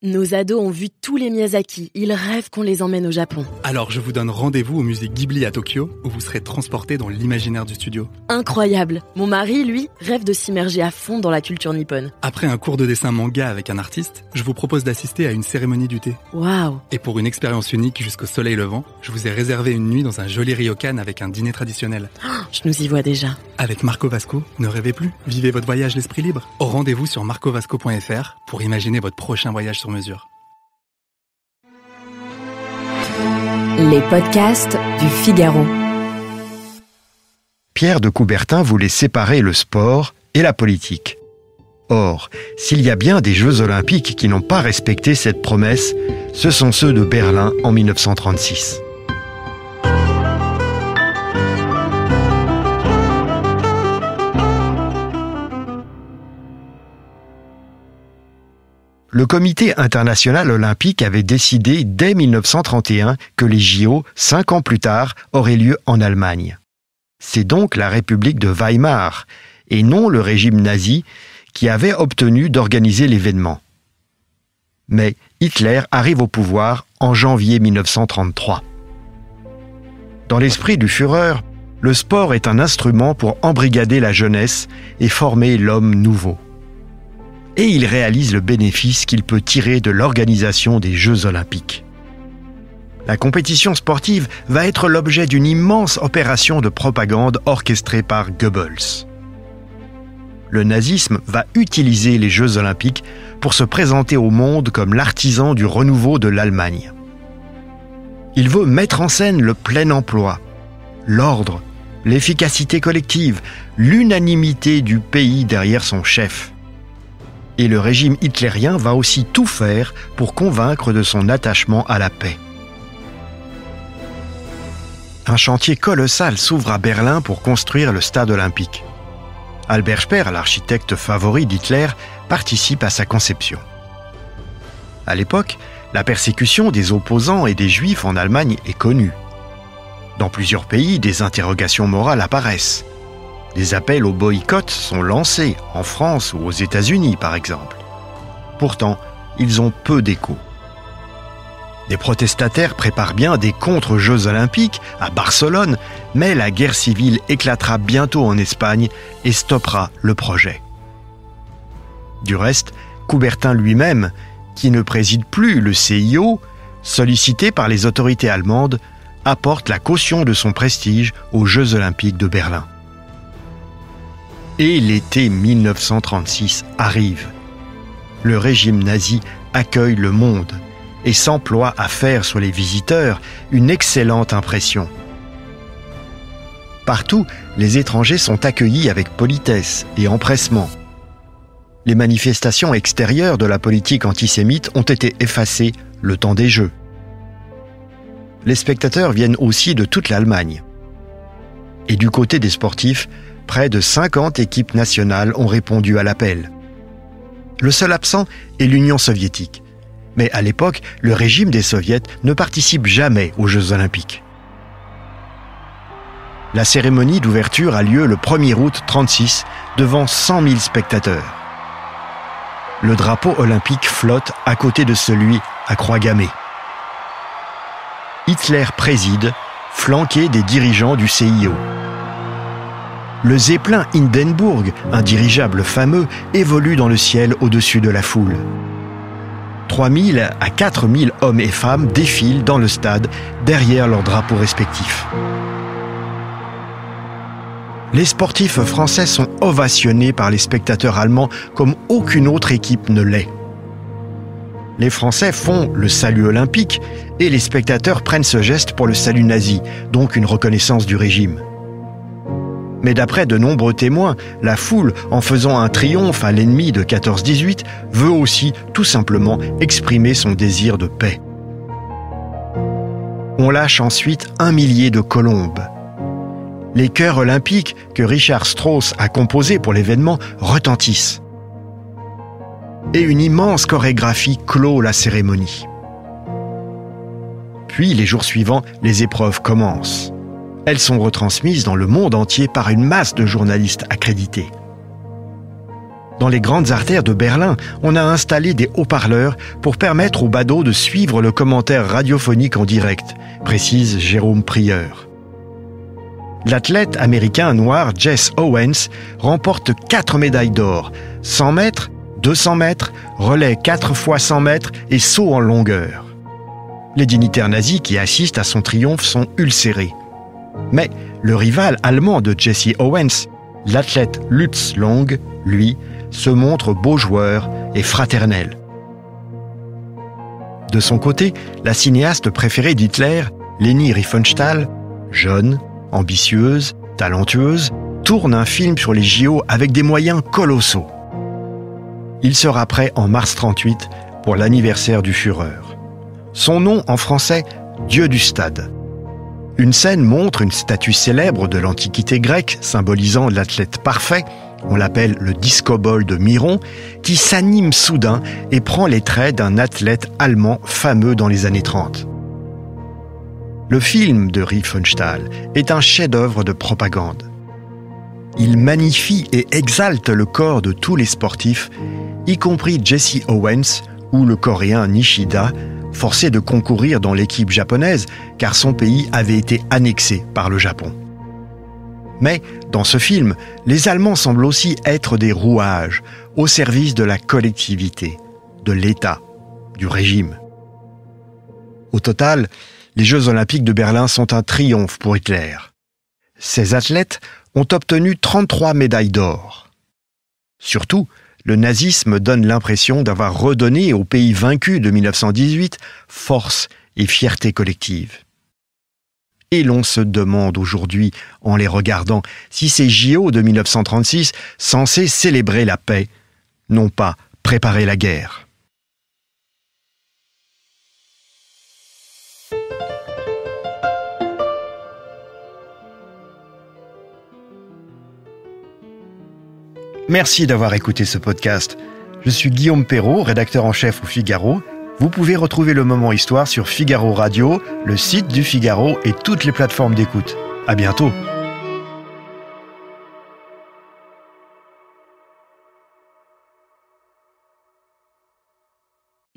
Nos ados ont vu tous les Miyazaki. Ils rêvent qu'on les emmène au Japon. Alors je vous donne rendez-vous au musée Ghibli à Tokyo, où vous serez transportés dans l'imaginaire du studio. Incroyable. Mon mari, lui, rêve de s'immerger à fond dans la culture nippone. Après un cours de dessin manga avec un artiste, je vous propose d'assister à une cérémonie du thé. Waouh. Et pour une expérience unique jusqu'au soleil levant, je vous ai réservé une nuit dans un joli ryokan avec un dîner traditionnel. Je nous y vois déjà. Avec Marco Vasco, ne rêvez plus, vivez votre voyage l'esprit libre. Au rendez-vous sur marcovasco.fr pour imaginer votre prochain voyage sur mesure. Les podcasts du Figaro. Pierre de Coubertin voulait séparer le sport et la politique. Or, s'il y a bien des Jeux Olympiques qui n'ont pas respecté cette promesse, ce sont ceux de Berlin en 1936. Le Comité international olympique avait décidé dès 1931 que les JO, 5 ans plus tard, auraient lieu en Allemagne. C'est donc la République de Weimar, et non le régime nazi, qui avait obtenu d'organiser l'événement. Mais Hitler arrive au pouvoir en janvier 1933. Dans l'esprit du Führer, le sport est un instrument pour embrigader la jeunesse et former l'homme nouveau. Et il réalise le bénéfice qu'il peut tirer de l'organisation des Jeux Olympiques. La compétition sportive va être l'objet d'une immense opération de propagande orchestrée par Goebbels. Le nazisme va utiliser les Jeux Olympiques pour se présenter au monde comme l'artisan du renouveau de l'Allemagne. Il veut mettre en scène le plein emploi, l'ordre, l'efficacité collective, l'unanimité du pays derrière son chef. Et le régime hitlérien va aussi tout faire pour convaincre de son attachement à la paix. Un chantier colossal s'ouvre à Berlin pour construire le stade olympique. Albert Speer, l'architecte favori d'Hitler, participe à sa conception. À l'époque, la persécution des opposants et des Juifs en Allemagne est connue. Dans plusieurs pays, des interrogations morales apparaissent. Des appels au boycott sont lancés, en France ou aux États-Unis par exemple. Pourtant, ils ont peu d'écho. Des protestataires préparent bien des contre-Jeux olympiques à Barcelone, mais la guerre civile éclatera bientôt en Espagne et stoppera le projet. Du reste, Coubertin lui-même, qui ne préside plus le CIO, sollicité par les autorités allemandes, apporte la caution de son prestige aux Jeux olympiques de Berlin. Et l'été 1936 arrive. Le régime nazi accueille le monde et s'emploie à faire sur les visiteurs une excellente impression. Partout, les étrangers sont accueillis avec politesse et empressement. Les manifestations extérieures de la politique antisémite ont été effacées le temps des Jeux. Les spectateurs viennent aussi de toute l'Allemagne. Et du côté des sportifs, près de 50 équipes nationales ont répondu à l'appel. Le seul absent est l'Union soviétique. Mais à l'époque, le régime des soviets ne participe jamais aux Jeux olympiques. La cérémonie d'ouverture a lieu le 1er août 1936 devant 100 000 spectateurs. Le drapeau olympique flotte à côté de celui à croix gammée. Hitler préside, flanqué des dirigeants du CIO. Le Zeppelin Hindenburg, un dirigeable fameux, évolue dans le ciel au-dessus de la foule. 3 000 à 4 000 hommes et femmes défilent dans le stade derrière leurs drapeaux respectifs. Les sportifs français sont ovationnés par les spectateurs allemands comme aucune autre équipe ne l'est. Les Français font le salut olympique et les spectateurs prennent ce geste pour le salut nazi, donc une reconnaissance du régime. Mais d'après de nombreux témoins, la foule, en faisant un triomphe à l'ennemi de 14-18, veut aussi, tout simplement, exprimer son désir de paix. On lâche ensuite 1 millier de colombes. Les chœurs olympiques que Richard Strauss a composés pour l'événement retentissent. Et une immense chorégraphie clôt la cérémonie. Puis, les jours suivants, les épreuves commencent. Elles sont retransmises dans le monde entier par une masse de journalistes accrédités. Dans les grandes artères de Berlin, on a installé des haut-parleurs pour permettre aux badauds de suivre le commentaire radiophonique en direct, précise Jérôme Prieur. L'athlète américain noir Jesse Owens remporte 4 médailles d'or, 100 mètres, 200 mètres, relais 4 fois 100 mètres et saut en longueur. Les dignitaires nazis qui assistent à son triomphe sont ulcérés. Mais le rival allemand de Jesse Owens, l'athlète Lutz Long, lui, se montre beau joueur et fraternel. De son côté, la cinéaste préférée d'Hitler, Leni Riefenstahl, jeune, ambitieuse, talentueuse, tourne un film sur les JO avec des moyens colossaux. Il sera prêt en mars 1938 pour l'anniversaire du Führer. Son nom en français, Dieu du stade. Une scène montre une statue célèbre de l'Antiquité grecque symbolisant l'athlète parfait, on l'appelle le discobole de Miron, qui s'anime soudain et prend les traits d'un athlète allemand fameux dans les années 30. Le film de Riefenstahl est un chef-d'œuvre de propagande. Il magnifie et exalte le corps de tous les sportifs, y compris Jesse Owens ou le Coréen Nishida, forcé de concourir dans l'équipe japonaise car son pays avait été annexé par le Japon. Mais dans ce film, les Allemands semblent aussi être des rouages au service de la collectivité, de l'État, du régime. Au total, les Jeux Olympiques de Berlin sont un triomphe pour Hitler. Ces athlètes ont obtenu 33 médailles d'or. Surtout, le nazisme donne l'impression d'avoir redonné aux pays vaincus de 1918 force et fierté collective. Et l'on se demande aujourd'hui, en les regardant, si ces JO de 1936, censés célébrer la paix, n'ont pas préparé la guerre. Merci d'avoir écouté ce podcast. Je suis Guillaume Perrault, rédacteur en chef au Figaro. Vous pouvez retrouver le Moment Histoire sur Figaro Radio, le site du Figaro et toutes les plateformes d'écoute. À bientôt.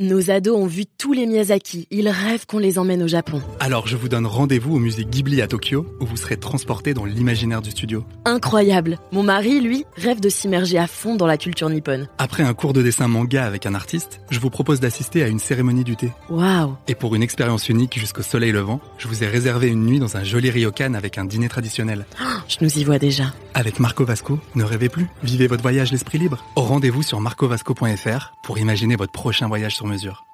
Nos ados ont vu tous les Miyazaki. Ils rêvent qu'on les emmène au Japon. Alors je vous donne rendez-vous au musée Ghibli à Tokyo, où vous serez transporté dans l'imaginaire du studio. Incroyable. Mon mari, lui, rêve de s'immerger à fond dans la culture nippone. Après un cours de dessin manga avec un artiste, je vous propose d'assister à une cérémonie du thé. Waouh. Et pour une expérience unique jusqu'au soleil levant, je vous ai réservé une nuit dans un joli ryokan avec un dîner traditionnel. Je nous y vois déjà. Avec Marco Vasco, ne rêvez plus, vivez votre voyage l'esprit libre. Rendez-vous sur marcovasco.fr pour imaginer votre prochain voyage sur mesure.